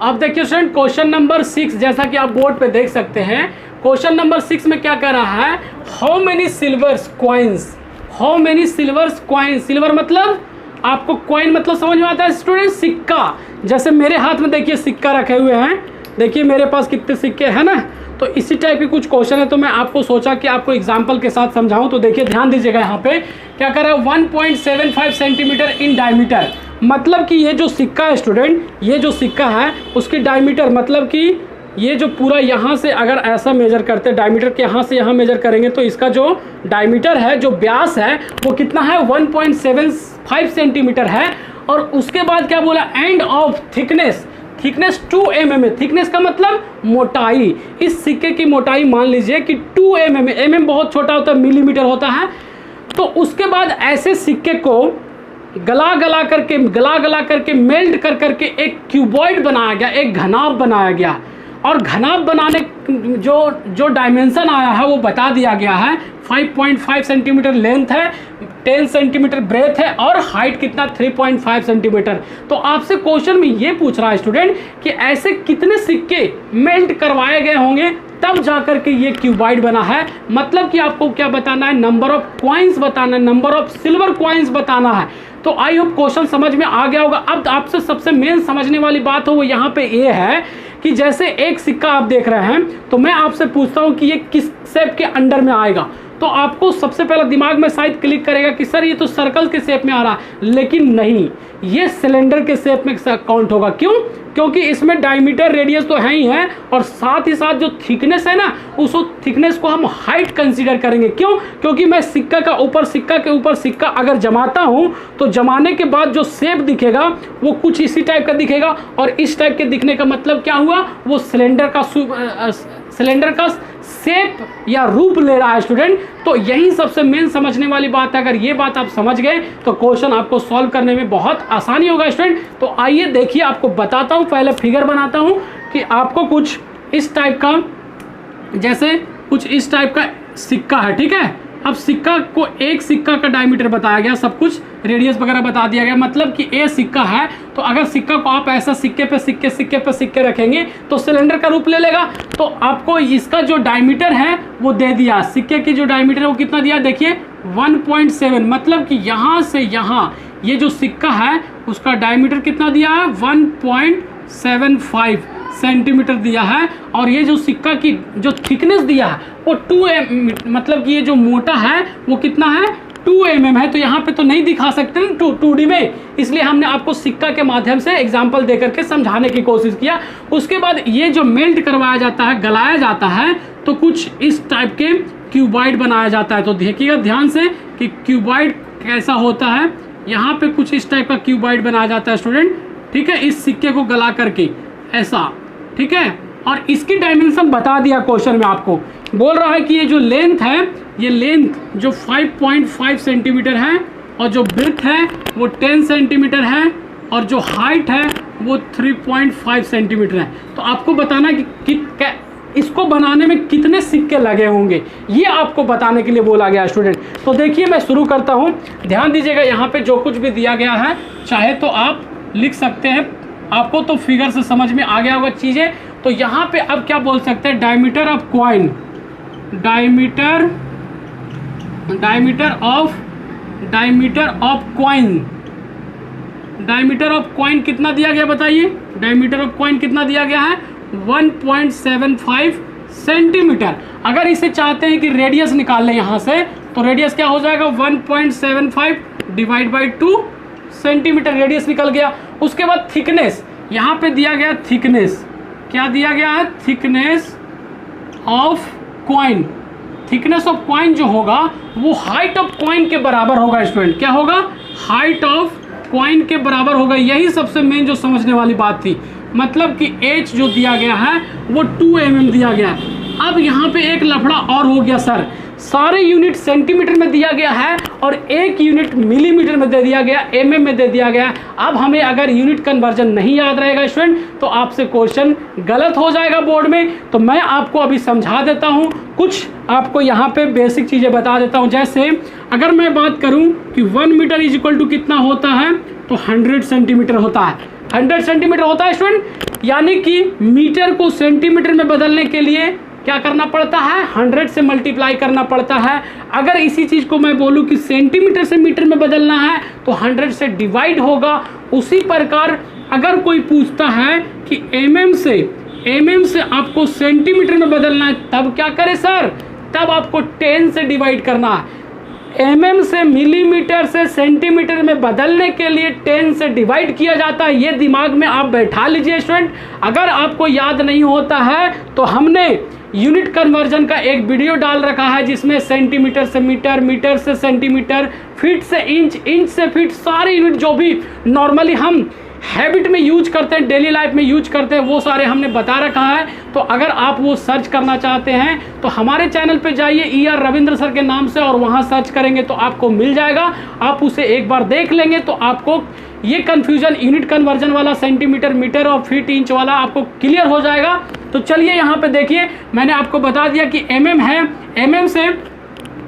अब देखिए स्टूडेंट, क्वेश्चन नंबर 6 जैसा कि आप बोर्ड पे देख सकते हैं, क्वेश्चन नंबर 6 में क्या कह रहा है, how many silvers coins, how many silvers coins, silver मतलब आपको कॉइन मतलब समझ में आता है स्टूडेंट, सिक्का। जैसे मेरे हाथ में देखिए सिक्का रखे हुए हैं, देखिए मेरे पास कितने सिक्के हैं ना। तो इसी टाइप के कुछ क्वेश्चन है, तो मैं आपको सोचा कि आपको एग्जांपल के साथ समझाऊं। तो देखिए ध्यान दीजिएगा, यहाँ पे क्या कर रहा है, 1.75 सेंटीमीटर इन डायमीटर, मतलब कि ये जो सिक्का है स्टूडेंट, ये जो सिक्का है उसकी डायमीटर, मतलब कि ये जो पूरा यहाँ से अगर ऐसा मेजर करते हैं, डायमीटर के यहाँ से यहाँ मेजर करेंगे तो इसका जो डायमीटर है, जो व्यास है वो कितना है, 1.75 सेंटीमीटर है। और उसके बाद क्या बोला, end of thickness, thickness 2 mm है। थिकनेस का मतलब मोटाई, इस सिक्के की मोटाई मान लीजिए कि 2 mm है। mm बहुत छोटा होता है, मिलीमीटर होता है। तो उसके बाद ऐसे सिक्के को गला गला करके मेल्ट कर करके एक क्यूबॉइड बनाया गया, एक घनाभ बनाया गया। और घनाभ बनाने जो डायमेंशन आया है वो बता दिया गया है। 5.5 सेंटीमीटर लेंथ है, 10 सेंटीमीटर ब्रेथ है और हाइट कितना 3.5 सेंटीमीटर। तो आपसे क्वेश्चन में ये पूछ रहा है स्टूडेंट कि ऐसे कितने सिक्के मेल्ट करवाए गए होंगे तब जाकर के ये क्यूबॉइड बना है। मतलब कि आपको क्या बताना है, नंबर ऑफ कॉइन्स बताना है, नंबर ऑफ सिल्वर कॉइन्स बताना है। तो आई होप क्वेश्चन समझ में आ गया होगा। अब आपसे सबसे मेन समझने वाली बात हो वो यहाँ पे ये है कि जैसे एक सिक्का आप देख रहे हैं तो मैं आपसे पूछता हूँ कि ये किस शेप के अंडर में आएगा, तो आपको सबसे पहले दिमाग में शायद क्लिक करेगा कि सर ये तो सर्कल के शेप में आ रहा है, लेकिन नहीं, ये सिलेंडर के शेप में काउंट होगा। क्यों? क्योंकि इसमें डायमीटर रेडियस तो है ही है और साथ ही साथ जो थिकनेस है ना, उस थिकनेस को हम हाइट कंसीडर करेंगे। क्यों? क्योंकि मैं सिक्का के ऊपर सिक्का अगर जमाता हूँ तो जमाने के बाद जो शेप दिखेगा वो कुछ इसी टाइप का दिखेगा, और इस टाइप के दिखने का मतलब क्या हुआ, वो सिलेंडर का शेप या रूप ले रहा है स्टूडेंट। तो यही सबसे मेन समझने वाली बात है। अगर ये बात आप समझ गए तो क्वेश्चन आपको सॉल्व करने में बहुत आसानी होगा स्टूडेंट। तो आइए देखिए, आपको बताता हूँ, पहले फिगर बनाता हूँ कि आपको कुछ इस टाइप का, जैसे कुछ इस टाइप का सिक्का है, ठीक है। अब सिक्का को, एक सिक्का का डायमीटर बताया गया, सब कुछ रेडियस वगैरह बता दिया गया। मतलब कि ए सिक्का है तो अगर सिक्का को आप ऐसा सिक्के पे सिक्के रखेंगे तो सिलेंडर का रूप ले लेगा। तो आपको इसका जो डायमीटर है वो दे दिया, सिक्के की जो डायमीटर है वो कितना दिया, देखिए 1.7। मतलब कि यहाँ से यहाँ ये जो सिक्का है उसका डायमीटर कितना दिया है, 1.75 सेंटीमीटर दिया है। और ये जो सिक्का की जो थिकनेस दिया है वो 2 mm, मतलब कि ये जो मोटा है वो कितना है, 2 mm है। तो यहाँ पे तो नहीं दिखा सकते ना 2D में, इसलिए हमने आपको सिक्का के माध्यम से एग्जांपल दे करके समझाने की कोशिश किया। उसके बाद ये जो मेल्ट करवाया जाता है, गलाया जाता है, तो कुछ इस टाइप के क्यूबॉइड बनाया जाता है। तो देखिएगा ध्यान से कि क्यूबॉइड कैसा होता है। यहाँ पे कुछ इस टाइप का क्यूबॉइड बनाया जाता है स्टूडेंट, ठीक है, इस सिक्के को गला करके ऐसा, ठीक है। और इसकी डायमेंशन बता दिया क्वेश्चन में, आपको बोल रहा है कि ये जो लेंथ है, ये लेंथ जो 5.5 सेंटीमीटर है और जो ब्रेथ है वो 10 सेंटीमीटर है और जो हाइट है वो 3.5 सेंटीमीटर है। तो आपको बताना कि इसको बनाने में कितने सिक्के लगे होंगे, ये आपको बताने के लिए बोला गया स्टूडेंट। तो देखिए मैं शुरू करता हूँ, ध्यान दीजिएगा। यहाँ पे जो कुछ भी दिया गया है चाहे तो आप लिख सकते हैं, आपको तो फिगर से समझ में आ गया होगा चीज़ें। तो यहाँ पे अब क्या बोल सकते हैं, diameter of coin, diameter of coin कितना दिया गया बताइए, डायमीटर ऑफ कॉइन कितना दिया गया है, 1.75 सेंटीमीटर। अगर इसे चाहते हैं कि रेडियस निकाल लें यहाँ से, तो रेडियस क्या हो जाएगा, 1.75 डिवाइड बाई 2 सेंटीमीटर, रेडियस निकल गया। उसके बाद थिकनेस, यहाँ पे दिया गया थिकनेस, क्या दिया गया है, thickness of coin. Thickness of coin जो होगा वो हाइट ऑफ कॉइन के बराबर होगा स्टूडेंट। क्या होगा, हाइट ऑफ कॉइन के बराबर होगा। यही सबसे मेन जो समझने वाली बात थी। मतलब कि एच जो दिया गया है वो 2 mm दिया गया है। अब यहाँ पे एक लफड़ा और हो गया सर, सारे यूनिट सेंटीमीटर में दिया गया है और एक यूनिट मिलीमीटर में दे दिया गया, mm में दे दिया गया। अब हमें अगर यूनिट कन्वर्जन नहीं याद रहेगा स्टूडेंट तो आपसे क्वेश्चन गलत हो जाएगा बोर्ड में। तो मैं आपको अभी समझा देता हूँ, कुछ आपको यहाँ पे बेसिक चीज़ें बता देता हूँ। जैसे अगर मैं बात करूँ कि 1 मीटर इज इक्वल टू कितना होता है, तो 100 सेंटीमीटर होता है। 100 सेंटीमीटर होता है स्टूडेंट, यानी कि मीटर को सेंटीमीटर में बदलने के लिए क्या करना पड़ता है, 100 से मल्टीप्लाई करना पड़ता है। अगर इसी चीज़ को मैं बोलूँ कि सेंटीमीटर से मीटर में बदलना है तो 100 से डिवाइड होगा। उसी प्रकार अगर कोई पूछता है कि mm से आपको सेंटीमीटर में बदलना है, तब क्या करें सर, तब आपको 10 से डिवाइड करना है। mm से मिलीमीटर से सेंटीमीटर में बदलने के लिए 10 से डिवाइड किया जाता है। ये दिमाग में आप बैठा लीजिए स्टूडेंट। अगर आपको याद नहीं होता है तो हमने यूनिट कन्वर्जन का एक वीडियो डाल रखा है जिसमें सेंटीमीटर से मीटर, मीटर से सेंटीमीटर, फीट से इंच, इंच से फीट, सारे यूनिट जो भी नॉर्मली हम हैबिट में यूज करते हैं, डेली लाइफ में यूज करते हैं, वो सारे हमने बता रखा है। तो अगर आप वो सर्च करना चाहते हैं तो हमारे चैनल पे जाइए ER रविंद्र सर के नाम से और वहाँ सर्च करेंगे तो आपको मिल जाएगा। आप उसे एक बार देख लेंगे तो आपको ये कन्फ्यूजन यूनिट कन्वर्जन वाला, सेंटीमीटर, मीटर और फीट, इंच वाला आपको क्लियर हो जाएगा। तो चलिए यहाँ पे देखिए, मैंने आपको बता दिया कि mm है, mm से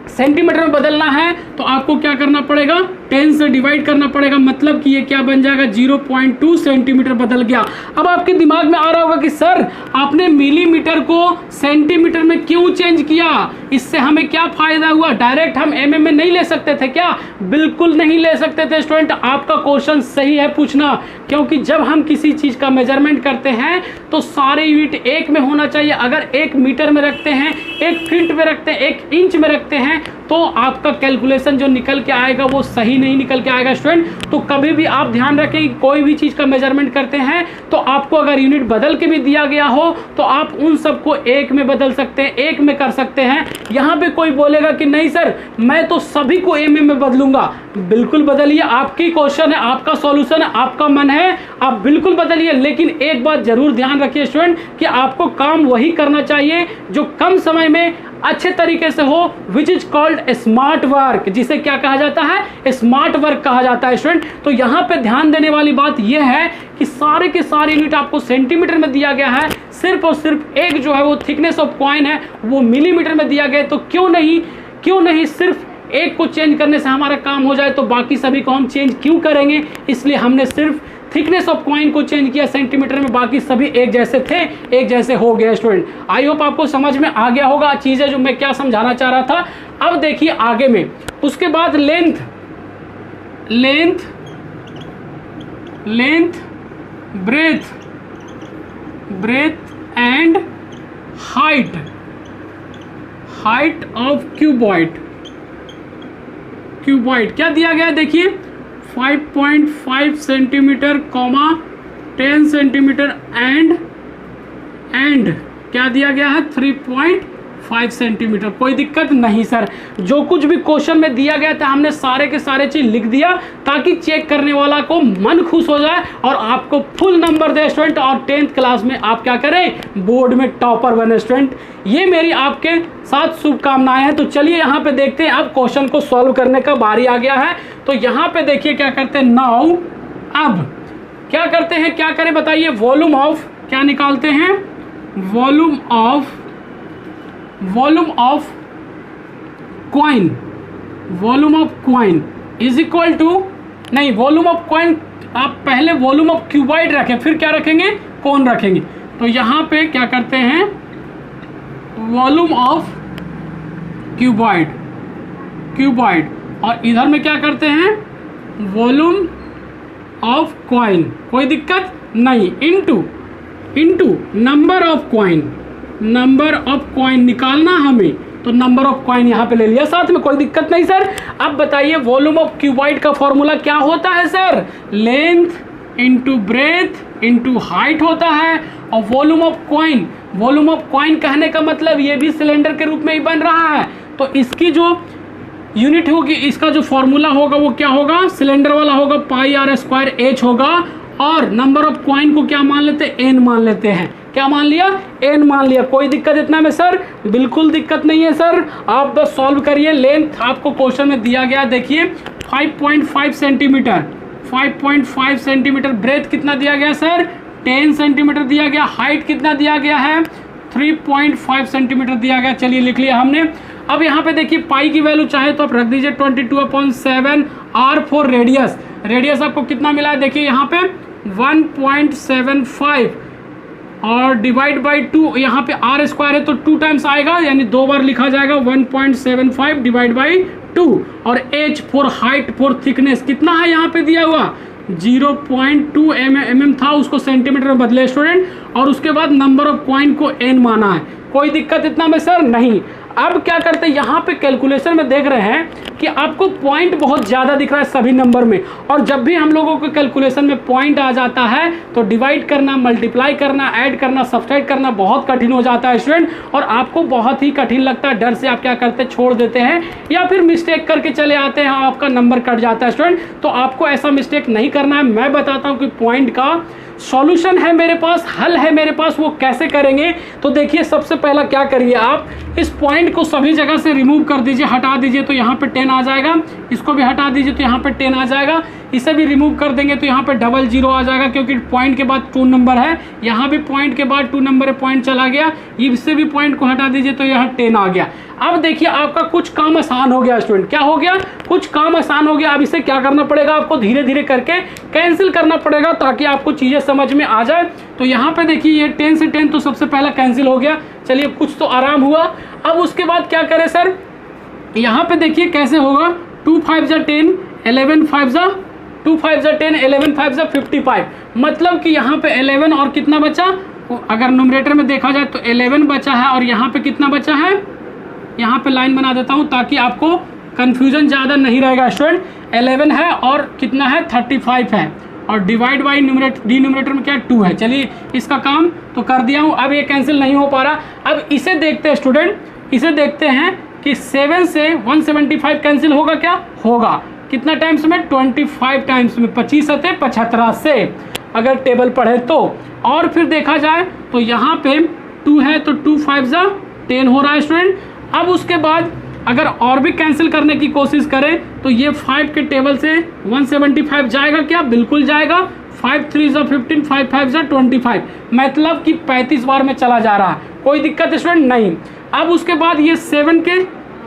सेंटीमीटर में बदलना है तो आपको क्या करना पड़ेगा, 10 से डिवाइड करना पड़ेगा। मतलब कि ये क्या बन जाएगा, 0.2 सेंटीमीटर बदल गया। अब आपके दिमाग में आ रहा होगा कि सर आपने मिलीमीटर को सेंटीमीटर में क्यों चेंज किया, इससे हमें क्या फायदा हुआ, डायरेक्ट हम mm में नहीं ले सकते थे क्या? बिल्कुल नहीं ले सकते थे स्टूडेंट, आपका क्वेश्चन सही है पूछना, क्योंकि जब हम किसी चीज का मेजरमेंट करते हैं तो सारे यूनिट एक में होना चाहिए। अगर 1 मीटर में रखते हैं, 1 फीट में रखते हैं, 1 इंच में रखते हैं तो आपका कैलकुलेशन जो निकल के आएगा वो सही नहीं निकल के आएगा स्टूडेंट। तो कभी भी आप ध्यान रखें कि कोई भी चीज़ का मेजरमेंट करते हैं तो आपको अगर यूनिट बदल के भी दिया गया हो तो आप उन सबको एक में बदल सकते हैं, एक में कर सकते हैं। यहाँ पे कोई बोलेगा कि नहीं सर मैं तो सभी को mm में बदलूंगा, बिल्कुल बदलिए, आपकी क्वेश्चन है, आपका सॉल्यूशन है, आपका मन है, आप बिल्कुल बदलिए। लेकिन एक बात जरूर ध्यान रखिए स्टूडेंट कि आपको काम वही करना चाहिए जो कम समय में अच्छे तरीके से हो, which is called smart work, जिसे क्या कहा जाता है, स्मार्ट वर्क कहा जाता है स्टूडेंट। तो यहाँ पे ध्यान देने वाली बात यह है कि सारे के सारे यूनिट आपको सेंटीमीटर में दिया गया है, सिर्फ और सिर्फ एक जो है वो थिकनेस ऑफ कॉइन है वो मिलीमीटर में दिया गया है। तो क्यों नहीं सिर्फ एक को चेंज करने से हमारा काम हो जाए तो बाकी सभी को हम चेंज क्यों करेंगे, इसलिए हमने सिर्फ थिकनेस ऑफ कॉइन को चेंज किया सेंटीमीटर में, बाकी सभी एक जैसे थे, एक जैसे हो गए स्टूडेंट। आई होप आपको समझ में आ गया होगा चीजें जो मैं क्या समझाना चाह रहा था। अब देखिए आगे में, उसके बाद length breadth and height of cuboid क्या दिया गया है देखिए, 5.5 सेंटीमीटर, 10 सेंटीमीटर एंड क्या दिया गया है, 3.5 सेंटीमीटर। कोई दिक्कत नहीं सर, जो कुछ भी क्वेश्चन में दिया गया था हमने सारे के सारे चीज लिख दिया ताकि चेक करने वाला को मन खुश हो जाए और आपको फुल नंबर दे स्टूडेंट, और 10th क्लास में आप क्या करें, बोर्ड में टॉपर बने स्टूडेंट। ये मेरी आपके साथ शुभकामनाएं हैं। तो चलिए यहाँ पे देखते हैं, अब क्वेश्चन को सॉल्व करने का बारी आ गया है। तो यहाँ पे देखिए क्या करते हैं, नाउ अब क्या करते हैं, क्या करें बताइए, वॉल्यूम ऑफ क्या निकालते हैं, volume of coin is equal to, नहीं वॉल्यूम ऑफ कॉइन, आप पहले वॉल्यूम ऑफ क्यूबॉइड रखें फिर क्या रखेंगे, कॉइन रखेंगे। तो यहाँ पे क्या करते हैं, वॉल्यूम ऑफ क्यूबॉइड और इधर में क्या करते हैं, वॉल्यूम ऑफ कॉइन, कोई दिक्कत नहीं, इनटू नंबर ऑफ कॉइन निकालना हमें, तो नंबर ऑफ कॉइन यहाँ पे ले लिया साथ में, कोई दिक्कत नहीं सर। अब बताइए वॉल्यूम ऑफ क्यूबॉइड का फॉर्मूला क्या होता है sir, length into breadth into height होता है। और वॉल्यूम ऑफ कॉइन कहने का मतलब ये भी सिलेंडर के रूप में ही बन रहा है, तो इसकी जो यूनिट होगी, इसका जो फॉर्मूला होगा वो क्या होगा, सिलेंडर वाला होगा, πr² h होगा। और नंबर ऑफ कॉइन को क्या मान लेते हैं, n मान लेते हैं, क्या मान लिया, n मान लिया। कोई दिक्कत इतना में सर, बिल्कुल दिक्कत नहीं है सर, आप बस सॉल्व करिए। लेंथ आपको क्वेश्चन में दिया गया, देखिए 5.5 सेंटीमीटर, ब्रेथ कितना दिया गया सर, 10 सेंटीमीटर दिया गया, हाइट कितना दिया गया है, 3.5 सेंटीमीटर दिया गया। चलिए लिख लिया हमने। अब यहाँ पे देखिए पाई की वैल्यू चाहे तो आप रख दीजिए 22/7, r फॉर रेडियस आपको कितना मिला है, देखिए यहाँ पे 1.75 और डिवाइड बाई 2, यहाँ पे r² है तो 2 टाइम्स आएगा, यानी 2 बार लिखा जाएगा, 1.75 डिवाइड बाई 2। और h for height for thickness कितना है यहाँ पे दिया हुआ, 0.2 mm था, उसको सेंटीमीटर में बदले स्टूडेंट। और उसके बाद नंबर ऑफ कॉइन को n माना है, कोई दिक्कत इतना में सर नहीं। अब क्या करते हैं, यहाँ पे कैलकुलेशन में देख रहे हैं कि आपको पॉइंट बहुत ज़्यादा दिख रहा है सभी नंबर में, और जब भी हम लोगों को कैलकुलेशन में पॉइंट आ जाता है तो डिवाइड करना, मल्टीप्लाई करना, ऐड करना, सब्सट्रैक्ट करना बहुत कठिन हो जाता है स्टूडेंट, और आपको बहुत ही कठिन लगता है। डर से आप क्या करते हैं, छोड़ देते हैं या फिर मिस्टेक करके चले आते हैं, आपका नंबर कट जाता है स्टूडेंट। तो आपको ऐसा मिस्टेक नहीं करना है। मैं बताता हूँ कि पॉइंट का सॉल्यूशन है मेरे पास, हल है मेरे पास, वो कैसे करेंगे। तो देखिए सबसे पहला क्या करिए, आप इस पॉइंट को सभी जगह से रिमूव कर दीजिए, हटा दीजिए, तो यहाँ पे 10 आ जाएगा। इसको भी हटा दीजिए तो यहाँ पे 10 आ जाएगा। इसे भी रिमूव कर देंगे तो यहाँ पे 00 आ जाएगा, क्योंकि पॉइंट के बाद 2 नंबर है। यहाँ भी पॉइंट के बाद 2 नंबर है, पॉइंट चला गया। इससे भी पॉइंट को हटा दीजिए तो यहाँ 10 आ गया। अब देखिए आपका कुछ काम आसान हो गया स्टूडेंट। क्या हो गया, कुछ काम आसान हो गया। अब इसे क्या करना पड़ेगा, आपको धीरे धीरे करके कैंसिल करना पड़ेगा ताकि आपको चीजें समझ में आ जाए। तो यहाँ पे देखिए ये 10 से 10 तो सबसे पहला कैंसिल हो गया। चलिए कुछ तो आराम हुआ। अब उसके बाद क्या करें सर, यहाँ पे देखिए कैसे होगा, 2 5 जा 10, 11 5 जा 2 5 जा 10, 11 5 जा 55। मतलब कि यहाँ पे 11 और कितना बचा, अगर न्यूमरेटर में देखा जाए तो 11 बचा है, और यहाँ पे कितना बचा है, यहाँ पे लाइन बना देता हूँ ताकि आपको कंफ्यूजन ज़्यादा नहीं रहेगा स्टूडेंट। 11 है और कितना है, 35 है, और डिवाइड बाई डिनोमिनेटर में क्या 2 है। चलिए इसका काम तो कर दिया हूँ। अब ये कैंसिल नहीं हो पा रहा। अब इसे देखते हैं स्टूडेंट, इसे देखते हैं कि 7 से 175 कैंसिल होगा, क्या होगा, कितना टाइम्स में, 25 टाइम्स में, 25 सते 75 से अगर टेबल पढ़े तो। और फिर देखा जाए तो यहाँ पे 2 है तो 2 5 जा 10 हो रहा है स्टूडेंट। अब उसके बाद अगर और भी कैंसिल करने की कोशिश करें तो ये 5 के टेबल से 175 जाएगा, क्या बिल्कुल जाएगा। 5 3 जा 15, 5 5 जा 25, मतलब कि 35 बार में चला जा रहा है, कोई दिक्कत स्टूडेंट नहीं। अब उसके बाद ये 7 के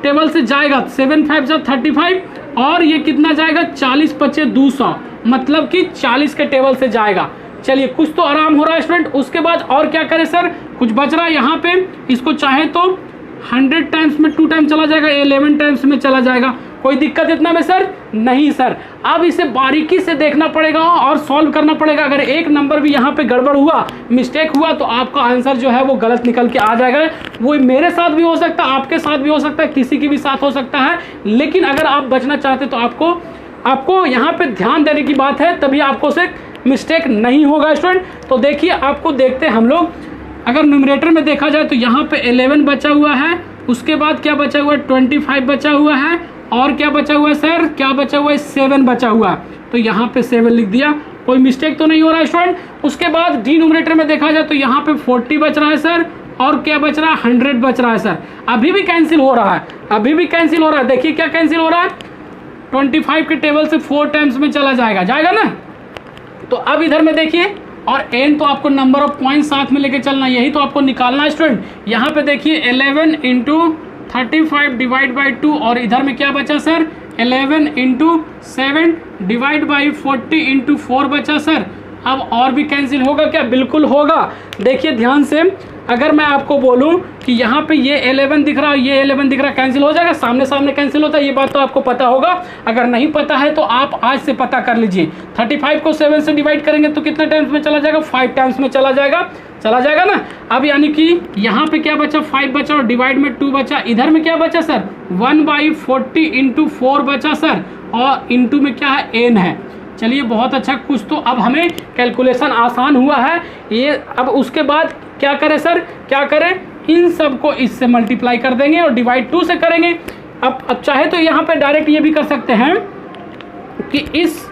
टेबल से जाएगा, 7 5 जा 35, और ये कितना जाएगा, 40 5 200, मतलब कि 40 के टेबल से जाएगा। चलिए कुछ तो आराम हो रहा है स्टूडेंट। उसके बाद और क्या करें सर, कुछ बच रहा है यहाँ पे, इसको चाहे तो 100 टाइम्स में 2 टाइम चला जाएगा, 11 टाइम्स में चला जाएगा, कोई दिक्कत इतना में सर नहीं सर। अब इसे बारीकी से देखना पड़ेगा और सॉल्व करना पड़ेगा। अगर एक नंबर भी यहाँ पे गड़बड़ हुआ, मिस्टेक हुआ, तो आपका आंसर जो है वो गलत निकल के आ जाएगा। वो मेरे साथ भी हो सकता है, आपके साथ भी हो सकता है, किसी की भी साथ हो सकता है। लेकिन अगर आप बचना चाहते तो आपको यहाँ पे ध्यान देने की बात है, तभी आपको से मिस्टेक नहीं होगा स्टूडेंट। तो देखिए आपको देखते हैं हम लोग, अगर न्यूमरेटर में देखा जाए तो यहाँ पे 11 बचा हुआ है, उसके बाद क्या बचा हुआ है, 25 बचा हुआ है, और क्या बचा हुआ है सर, क्या बचा हुआ है, 7 बचा हुआ है। तो यहाँ पे 7 लिख दिया, कोई मिस्टेक तो नहीं हो रहा है स्टूडेंट। उसके बाद डिनोमिनेटर में देखा जाए तो यहाँ पे 40 बच रहा है सर, और क्या बच रहा है, 100 बच रहा है सर। अभी भी कैंसिल हो रहा है, अभी भी कैंसिल हो रहा है। देखिए क्या कैंसिल हो रहा है, 25 के टेबल से 4 टाइम्स में चला जाएगा ना। तो अब इधर में देखिए, और एन तो आपको नंबर ऑफ पॉइंट साथ में लेके चलना, यही तो आपको निकालना है स्टूडेंट। यहाँ पे देखिए 11 इंटू 35 डिवाइड बाई 2, और इधर में क्या बचा sir, 11 into 7 divide by 40 into 4 बचा सर। अब और भी कैंसिल होगा क्या, बिल्कुल होगा। देखिए ध्यान से, अगर मैं आपको बोलूं कि यहाँ पे ये 11 दिख रहा है, ये 11 दिख रहा है, कैंसिल हो जाएगा, सामने सामने कैंसिल होता है, ये बात तो आपको पता होगा। अगर नहीं पता है तो आप आज से पता कर लीजिए। 35 को 7 से डिवाइड करेंगे तो कितने टाइम्स में चला जाएगा, 5 टाइम्स में चला जाएगा ना। अब यानी कि यहाँ पे क्या बचा, 5 बचा, और डिवाइड में 2 बचा। इधर में क्या बचा सर, 1/40 इंटू 4 बचा सर, और इंटू में क्या है, n है। चलिए बहुत अच्छा, कुछ तो अब हमें कैलकुलेशन आसान हुआ है ये। अब उसके बाद क्या करें सर, क्या करें, इन सब को इससे मल्टीप्लाई कर देंगे और डिवाइड 2 से करेंगे। अब चाहे तो यहाँ पे डायरेक्ट ये भी कर सकते हैं कि इस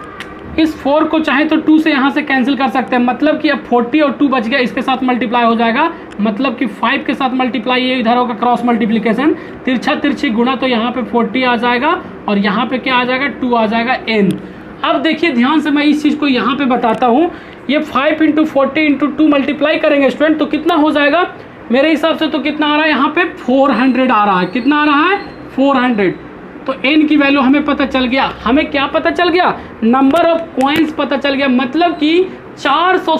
4 को चाहे तो 2 से यहाँ से कैंसिल कर सकते हैं, मतलब कि अब 40 और 2 बच गया, इसके साथ मल्टीप्लाई हो जाएगा, मतलब कि 5 के साथ मल्टीप्लाई, ये इधर होगा क्रॉस मल्टीप्लिकेशन, तिरछा तिरछी गुणा, तो यहाँ पे 40 आ जाएगा, और यहाँ पे क्या आ जाएगा, 2 आ जाएगा n। अब देखिए ध्यान से, मैं इस चीज़ को यहाँ पे बताता हूँ। ये 5 इंटू 40 इंटू 2 मल्टीप्लाई करेंगे स्टूडेंट, तो कितना हो जाएगा, मेरे हिसाब से तो कितना आ रहा है, यहाँ पे 400 आ रहा है। कितना आ रहा है, 400। तो n की वैल्यू हमें पता चल गया। हमें क्या पता चल गया, नंबर ऑफ कॉइन्स पता चल गया। मतलब कि 400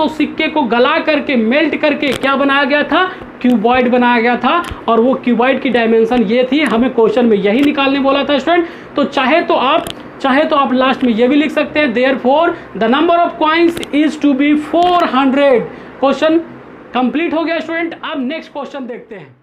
सिक्के को गला करके, मेल्ट करके क्या बनाया गया था, क्यूबॉइड बनाया गया था, और वो क्यूबॉइड की डायमेंशन ये थी। हमें क्वेश्चन में यही निकालने बोला था स्टूडेंट। तो चाहे तो आप लास्ट में ये भी लिख सकते हैं, therefore the number of coins is to be 400। Question complete हो गया स्टूडेंट। अब नेक्स्ट क्वेश्चन देखते हैं।